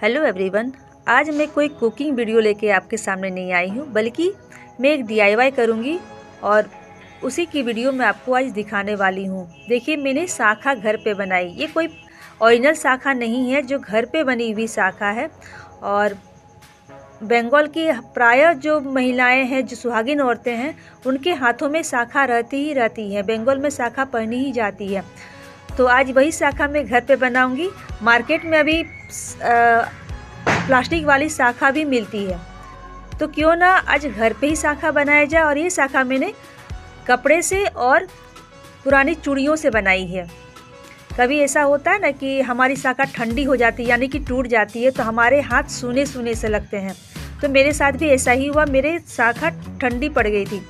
Hello everyone, आज मैं कोई कुकिंग वीडियो लेके आपके सामने नहीं आई हूँ, बल्कि मैं एक DIY करूँगी और उसी की वीडियो मैं आपको आज दिखाने वाली हूँ। देखिए, मैंने शाखा घर पे बनाई। ये कोई ओरिजिनल शाखा नहीं है, जो घर पे बनी हुई शाखा है। और बंगाल की प्रायः जो महिलाएं हैं, जो सुहागिन औरतें हैं, उनके हाथों में शाखा रहती ही रहती है। बंगाल में शाखा पहनी ही जाती है। तो आज वही शाखा मैं घर पे बनाऊंगी। मार्केट में अभी प्लास्टिक वाली शाखा भी मिलती है, तो क्यों ना आज घर पे ही शाखा बनाया जाए। और ये शाखा मैंने कपड़े से और पुरानी चूड़ियों से बनाई है। कभी ऐसा होता है ना कि हमारी शाखा ठंडी हो जाती है, यानी कि टूट जाती है, तो हमारे हाथ सूने सूने से लगते हैं। तो मेरे साथ भी ऐसा ही हुआ, मेरे शाखा ठंडी पड़ गई थी।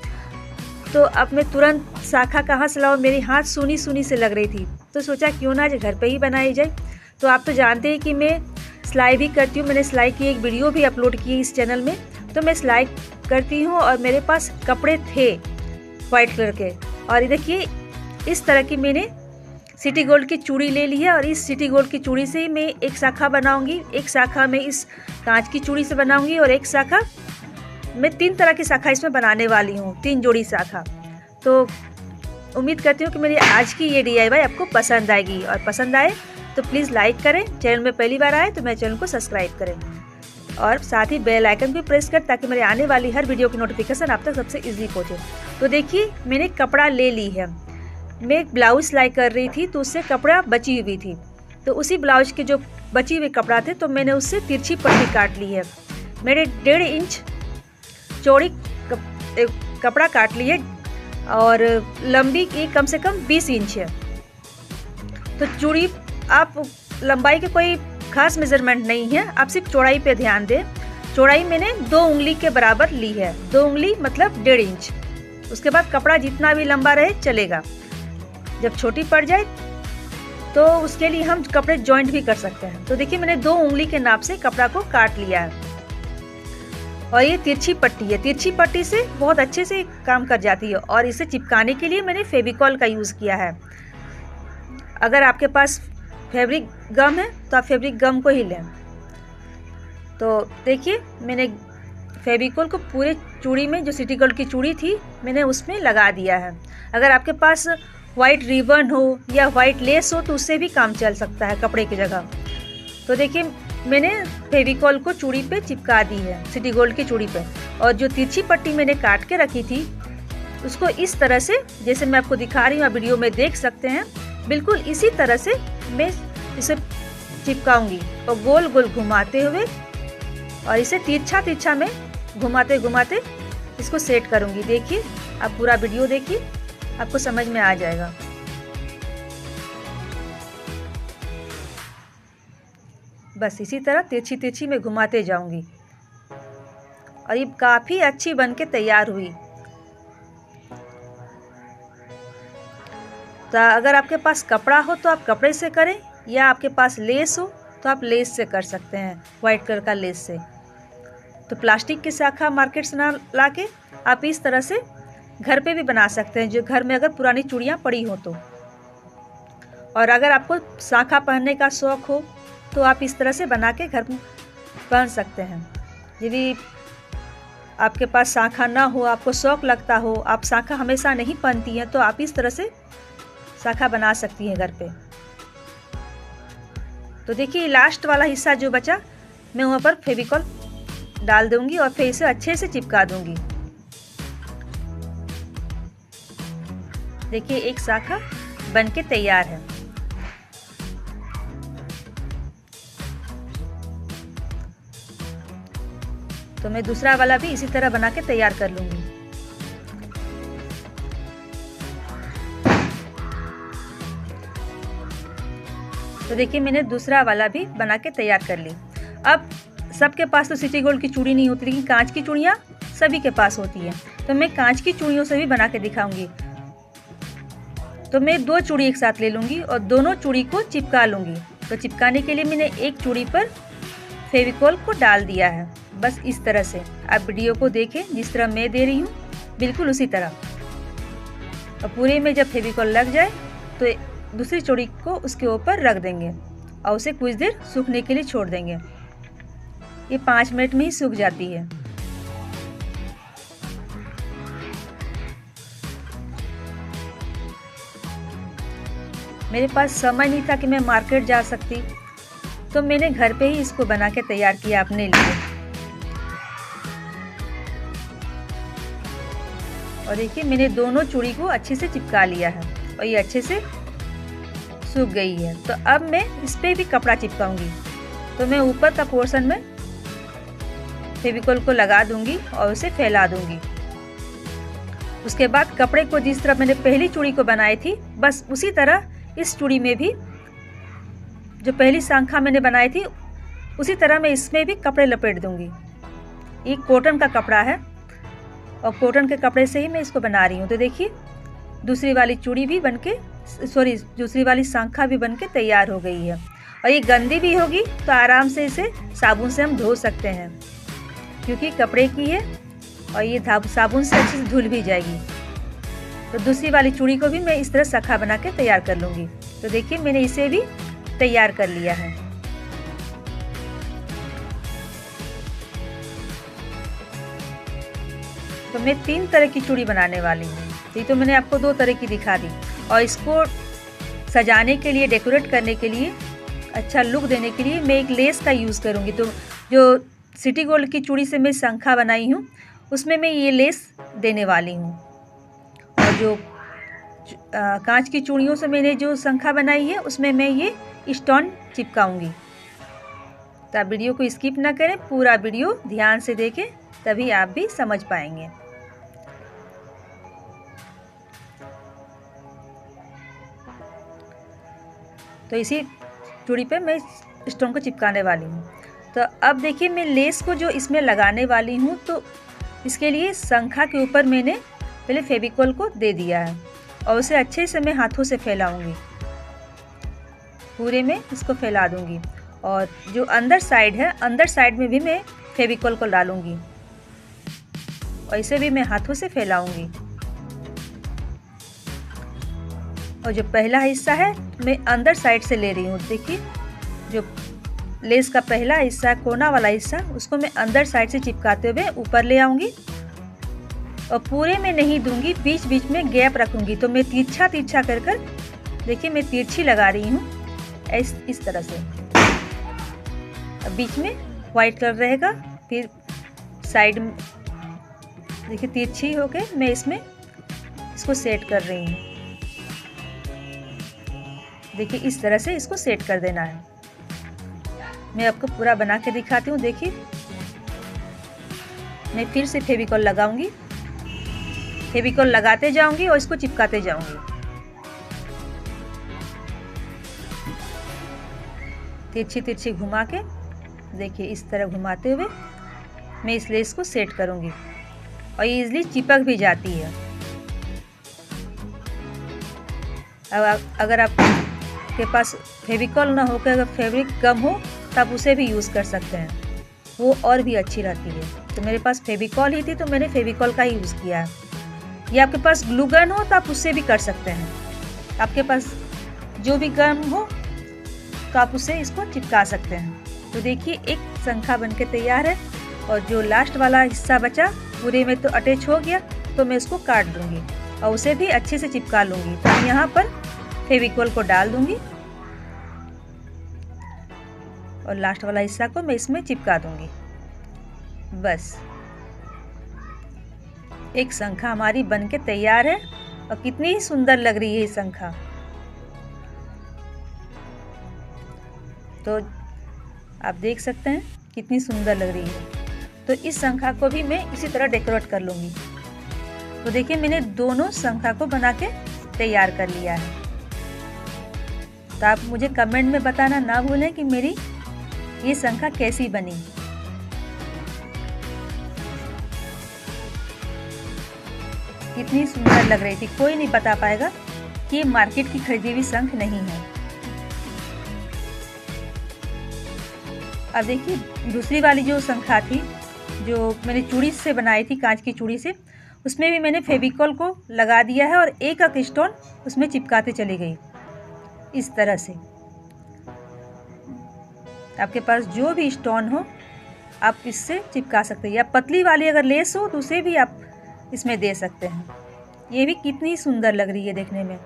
तो अब मैं तुरंत शाखा कहाँ से लाऊं, मेरी हाथ सूनी सूनी से लग रही थी। तो सोचा क्यों ना आज घर पे ही बनाई जाए। तो आप तो जानते हैं कि मैं सिलाई भी करती हूँ। मैंने सिलाई की एक वीडियो भी अपलोड की इस चैनल में। तो मैं सिलाई करती हूँ और मेरे पास कपड़े थे वाइट कलर के। और देखिए, इस तरह की मैंने सिटी गोल्ड की चूड़ी ले ली है। और इस सिटी गोल्ड की चूड़ी से ही मैं एक शाखा बनाऊंगी। एक शाखा मैं इस कांच की चूड़ी से बनाऊंगी और एक शाखा मैं 3 तरह की शाखा इसमें बनाने वाली हूँ, 3 जोड़ी शाखा। तो उम्मीद करती हूँ कि मेरी आज की ये DIY आपको पसंद आएगी। और पसंद आए तो प्लीज़ लाइक करें। चैनल में पहली बार आए तो मेरे चैनल को सब्सक्राइब करें और साथ ही बेल आइकन भी प्रेस करें, ताकि मेरे आने वाली हर वीडियो की नोटिफिकेशन आप तक सबसे इजीली पहुँचे। तो देखिए, मैंने कपड़ा ले ली है। मैं एक ब्लाउज सिलाई कर रही थी, तो उससे कपड़ा बची हुई थी। तो उसी ब्लाउज के जो बची हुई कपड़ा थे, तो मैंने उससे तिरछी पट्टी काट ली है। मेरे 1.5 इंच चौड़ी कपड़ा काट ली है और लंबी की कम से कम 20 इंच है। तो चूड़ी आप लंबाई के कोई खास मेजरमेंट नहीं है, आप सिर्फ चौड़ाई पे ध्यान दें। चौड़ाई मैंने 2 उंगली के बराबर ली है। 2 उंगली मतलब 1.5 इंच। उसके बाद कपड़ा जितना भी लंबा रहे चलेगा। जब छोटी पड़ जाए तो उसके लिए हम कपड़े जॉइंट भी कर सकते हैं। तो देखिए, मैंने 2 उंगली के नाप से कपड़ा को काट लिया है। और ये तिरछी पट्टी है। तिरछी पट्टी से बहुत अच्छे से काम कर जाती है। और इसे चिपकाने के लिए मैंने फेविकॉल का यूज़ किया है। अगर आपके पास फैब्रिक गम है तो आप फैब्रिक गम को ही लें। तो देखिए, मैंने फेविकॉल को पूरे चूड़ी में, जो सिटी गोल्ड की चूड़ी थी, मैंने उसमें लगा दिया है। अगर आपके पास वाइट रिबन हो या वाइट लेस हो तो उससे भी काम चल सकता है कपड़े की जगह। तो देखिए, मैंने फेविकॉल को चूड़ी पे चिपका दी है, सिटी गोल्ड की चूड़ी पे। और जो तिरछी पट्टी मैंने काट के रखी थी, उसको इस तरह से, जैसे मैं आपको दिखा रही हूँ, आप वीडियो में देख सकते हैं, बिल्कुल इसी तरह से मैं इसे चिपकाऊंगी। और गोल गोल घुमाते हुए और इसे तिरछा तिरछा में घुमाते घुमाते इसको सेट करूंगी। देखिए, आप पूरा वीडियो देखिए, आपको समझ में आ जाएगा। बस इसी तरह तिरछी तिरछी में घुमाते जाऊंगी और ये काफ़ी अच्छी बनके तैयार हुई। तो अगर आपके पास कपड़ा हो तो आप कपड़े से करें, या आपके पास लेस हो तो आप लेस से कर सकते हैं, वाइट कलर का लेस से। तो प्लास्टिक की शाखा मार्केट से ना लाके आप इस तरह से घर पे भी बना सकते हैं, जो घर में अगर पुरानी चूड़ियाँ पड़ी हो तो। और अगर आपको शाखा पहनने का शौक़ हो तो आप इस तरह से बना के घर में पहन सकते हैं। यदि आपके पास शाखा ना हो, आपको शौक़ लगता हो, आप शाखा हमेशा नहीं पहनती हैं, तो आप इस तरह से शाखा बना सकती हैं घर पे। तो देखिए, लास्ट वाला हिस्सा जो बचा, मैं वहाँ पर फेविकॉल डाल दूंगी और फिर इसे अच्छे से चिपका दूंगी। देखिए, एक शाखा बनके तैयार है। तो मैं दूसरा वाला भी इसी तरह बना के तैयार कर लूंगी। तो देखिए, मैंने दूसरा वाला भी बना के तैयार कर ली। अब सबके पास तो सिटी गोल्ड की चूड़ी नहीं होती, लेकिन कांच की चूड़ियाँ सभी के पास होती हैं। तो मैं कांच की चूड़ियों से भी बना के दिखाऊंगी। तो मैं 2 चूड़ी एक साथ ले लूँगी और दोनों चूड़ी को चिपका लूँगी। तो चिपकाने के लिए मैंने एक चूड़ी पर फेविकॉल को डाल दिया है। बस इस तरह से आप वीडियो को देखें, जिस तरह मैं दे रही हूँ, बिल्कुल उसी तरह। और पूरे में जब फेविकॉल लग जाए तो दूसरी चूड़ी को उसके ऊपर रख देंगे और उसे कुछ देर सूखने के लिए छोड़ देंगे। ये 5 मिनट में ही सूख जाती है। मेरे पास समय नहीं था कि मैं मार्केट जा सकती, तो मैंने घर पे ही इसको बना के तैयार किया अपने लिए। और देखिए मैंने दोनों चूड़ी को अच्छे से चिपका लिया है और ये अच्छे से सूख गई है। तो अब मैं इस पर भी कपड़ा चिपकाऊंगी। तो मैं ऊपर का पोर्शन में फेविकोल को लगा दूंगी और उसे फैला दूंगी। उसके बाद कपड़े को जिस तरह मैंने पहली चूड़ी को बनाई थी, बस उसी तरह इस चूड़ी में भी जो पहली शंखा मैंने बनाई थी उसी तरह मैं इसमें भी कपड़े लपेट दूंगी। ये कॉटन का कपड़ा है और कॉटन के कपड़े से ही मैं इसको बना रही हूँ। तो देखिए दूसरी वाली चूड़ी भी बनके दूसरी वाली शंखा भी बनके तैयार हो गई है। और ये गंदी भी होगी तो आराम से इसे साबुन से हम धो सकते हैं, क्योंकि कपड़े की है और ये साबुन से अच्छे से धुल भी जाएगी। तो दूसरी वाली चूड़ी को भी मैं इस तरह शंखा बना के तैयार कर लूँगी। तो देखिए मैंने इसे भी तैयार कर लिया है। तो मैं 3 तरह की चूड़ी बनाने वाली हूँ। ये तो मैंने आपको 2 तरह की दिखा दी। और इसको सजाने के लिए, डेकोरेट करने के लिए, अच्छा लुक देने के लिए मैं एक लेस का यूज़ करूँगी। तो जो सिटी गोल्ड की चूड़ी से मैं शंखा बनाई हूँ उसमें मैं ये लेस देने वाली हूँ। और जो कांच की चूड़ियों से मैंने जो शंखा बनाई है उसमें मैं ये स्टोन चिपकाऊंगी। तो आप वीडियो को स्किप ना करें, पूरा वीडियो ध्यान से देखें, तभी आप भी समझ पाएंगे। तो इसी चूड़ी पे मैं स्टोन को चिपकाने वाली हूँ। तो अब देखिए मैं लेस को जो इसमें लगाने वाली हूँ, तो इसके लिए शंखा के ऊपर मैंने पहले फेविकोल को दे दिया है और उसे अच्छे से मैं हाथों से फैलाऊंगी। पूरे में इसको फैला दूंगी और जो अंदर साइड है, अंदर साइड में भी मैं फेविकोल को डालूंगी और इसे भी मैं हाथों से फैलाऊंगी। और जो पहला हिस्सा है मैं अंदर साइड से ले रही हूँ। देखिए जो लेस का पहला हिस्सा, कोना वाला हिस्सा, उसको मैं अंदर साइड से चिपकाते हुए ऊपर ले आऊँगी और पूरे में नहीं दूंगी, बीच बीच में गैप रखूँगी। तो मैं तिरछा तिरछा कर कर, देखिए मैं तिरछी लगा रही हूँ इस तरह से। अब बीच में वाइट कलर रहेगा, फिर साइड में देखिए तिरछी होके मैं इसमें इसको सेट कर रही हूँ। देखिए इस तरह से इसको सेट कर देना है। मैं आपको पूरा बना के दिखाती हूँ। देखिए मैं फिर से फेविकोल लगाऊंगी, फेविकोल लगाते जाऊंगी और इसको चिपकाते जाऊंगी। तिरछी तिरछी घुमा के, देखिए इस तरह घुमाते हुए मैं इस लेस को सेट करूंगी और ये इजीली चिपक भी जाती है। अब अगर आपके पास फेविकोल ना हो के अगर फैब्रिक कम हो तो आप उसे भी यूज़ कर सकते हैं, वो और भी अच्छी रहती है। तो मेरे पास फेविकोल ही थी तो मैंने फेविकोल का ही यूज़ किया है। या आपके पास ग्लू गन हो तो आप उससे भी कर सकते हैं। आपके पास जो भी गन हो तो आप उससे इसको चिपका सकते हैं। तो देखिए एक शंखा बनके तैयार है और जो लास्ट वाला हिस्सा बचा पूरे में तो अटैच हो गया, तो मैं इसको काट दूंगी और उसे भी अच्छे से चिपका लूँगी। तो मैं यहाँ पर फेविकोल को डाल दूंगी और लास्ट वाला हिस्सा को मैं इसमें चिपका दूंगी। बस एक शंखा हमारी बनके तैयार है और कितनी ही सुंदर लग रही है ये शंखा। तो आप देख सकते हैं कितनी सुंदर लग रही है। तो इस शंखा को भी मैं इसी तरह डेकोरेट कर लूँगी। तो देखिए मैंने दोनों शंखा को बना के तैयार कर लिया है। तो आप मुझे कमेंट में बताना ना भूलें कि मेरी ये शंखा कैसी बनी। कितनी सुंदर लग रही थी, कोई नहीं बता पाएगा कि ये मार्केट की खरीदी हुई शंख नहीं है। अब देखिए दूसरी वाली जो शंखा थी जो मैंने चूड़ी से बनाई थी, कांच की चूड़ी से, उसमें भी मैंने फेविकोल को लगा दिया है और एक एक स्टोन उसमें चिपकाते चली गई इस तरह से। आपके पास जो भी स्टोन हो आप इससे चिपका सकते हैं, या पतली वाली अगर लेस हो तो उसे भी आप इसमें दे सकते हैं। ये भी कितनी सुंदर लग रही है देखने में,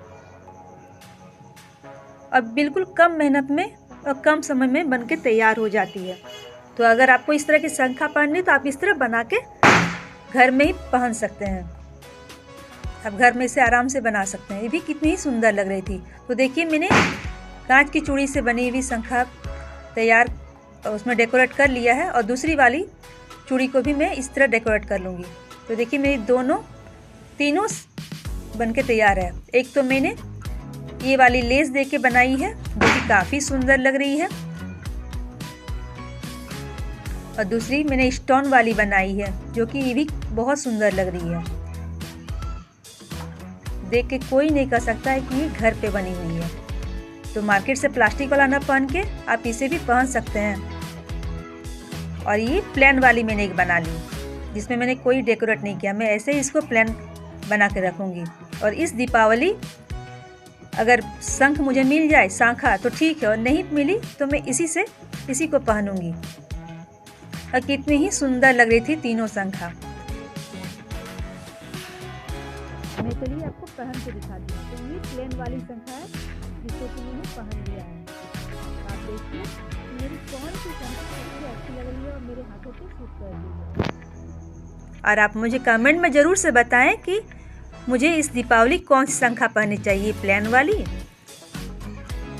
और बिल्कुल कम मेहनत में और कम समय में बनके तैयार हो जाती है। तो अगर आपको इस तरह की शंखा पहननी तो आप इस तरह बना के घर में ही पहन सकते हैं। आप घर में इसे आराम से बना सकते हैं। ये भी कितनी ही सुंदर लग रही थी। तो देखिए मैंने कांच की चूड़ी से बनी हुई शंखा तैयार उसमें डेकोरेट कर लिया है, और दूसरी वाली चूड़ी को भी मैं इस तरह डेकोरेट कर लूँगी। तो देखिए मेरी तीनों बनके तैयार है। एक तो मैंने ये वाली लेस दे के बनाई है जो कि काफ़ी सुंदर लग रही है, और दूसरी मैंने स्टोन वाली बनाई है जो कि ये भी बहुत सुंदर लग रही है। देख के कोई नहीं कह सकता है कि ये घर पे बनी हुई है। तो मार्केट से प्लास्टिक वाला ना पहन के आप इसे भी पहन सकते हैं। और ये प्लेन वाली मैंने एक बना ली जिसमें मैंने कोई डेकोरेट नहीं किया, मैं ऐसे ही इसको प्लेन बना के रखूँगी। और इस दीपावली अगर शंख मुझे मिल जाए शांखा तो ठीक है, और नहीं मिली तो मैं इसी को पहनूंगी। और कितनी ही सुंदर लग रही थी तीनों शंखा। मैं चलिए आपको पहन के दिखाती हूँ। तो ये प्लेन वाली शंखा है जिसको कि मैंने पहन लिया है। आप देखिए मेरी कौन सी शंखा सबसे अच्छी लग रही है और मेरे हाथों पे सूट कर रही है। और आप मुझे कमेंट में ज़रूर से बताएं कि मुझे इस दीपावली कौन सी शंखा पहननी चाहिए, प्लेन वाली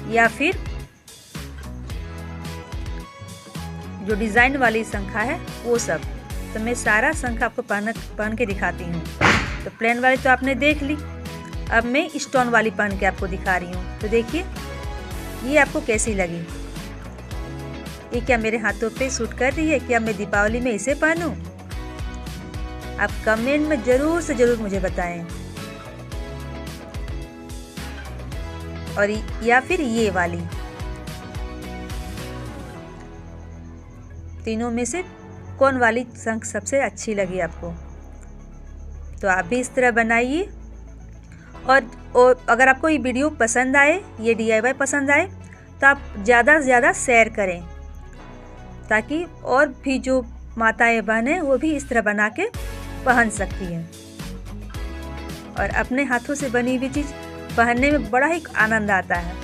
या फिर जो डिज़ाइन वाली शंखा है वो सब। तो मैं सारा शंखा आपको पहन के दिखाती हूँ। तो प्लेन वाली तो आपने देख ली, अब मैं स्टोन वाली पहन के आपको दिखा रही हूँ। तो देखिए ये आपको कैसी लगी, ये क्या मेरे हाथों पे सूट कर रही है? क्या मैं दीपावली में इसे पहनूं? आप कमेंट में ज़रूर से ज़रूर मुझे बताएं। और या फिर ये वाली, तीनों में से कौन वाली शंख सबसे अच्छी लगी आपको? तो आप भी इस तरह बनाइए। और अगर आपको ये वीडियो पसंद आए, ये DIY पसंद आए, तो आप ज़्यादा से ज़्यादा शेयर करें ताकि और भी जो माताएं बहनें वो भी इस तरह बना के पहन सकती हैं। और अपने हाथों से बनी हुई चीज़ पहनने में बड़ा ही आनंद आता है।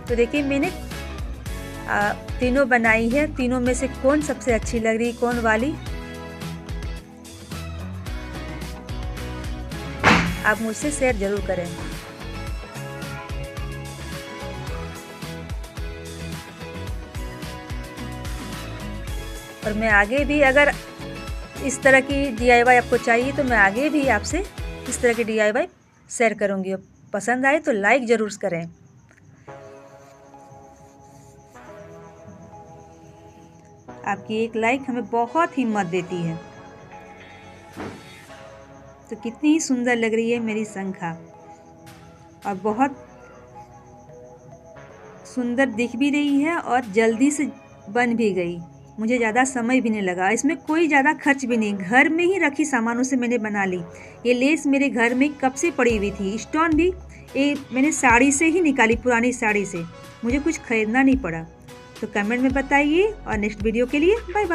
तो देखिए मैंने तीनों बनाई है, तीनों में से कौन सबसे अच्छी लग रही, कौन वाली, आप मुझसे शेयर जरूर करें। और मैं आगे भी अगर इस तरह की DIY आपको चाहिए तो मैं आगे भी आपसे इस तरह की DIY शेयर करूंगी। पसंद आए तो लाइक ज़रूर करें। आपकी एक लाइक हमें बहुत हिम्मत देती है। तो कितनी ही सुंदर लग रही है मेरी शंखा, और बहुत सुंदर दिख भी रही है और जल्दी से बन भी गई। मुझे ज़्यादा समय भी नहीं लगा, इसमें कोई ज़्यादा खर्च भी नहीं, घर में ही रखी सामानों से मैंने बना ली। ये लेस मेरे घर में कब से पड़ी हुई थी, स्टोन भी ये मैंने साड़ी से ही निकाली, पुरानी साड़ी से, मुझे कुछ खरीदना नहीं पड़ा। तो कमेंट में बताइए, और नेक्स्ट वीडियो के लिए बाय बाय।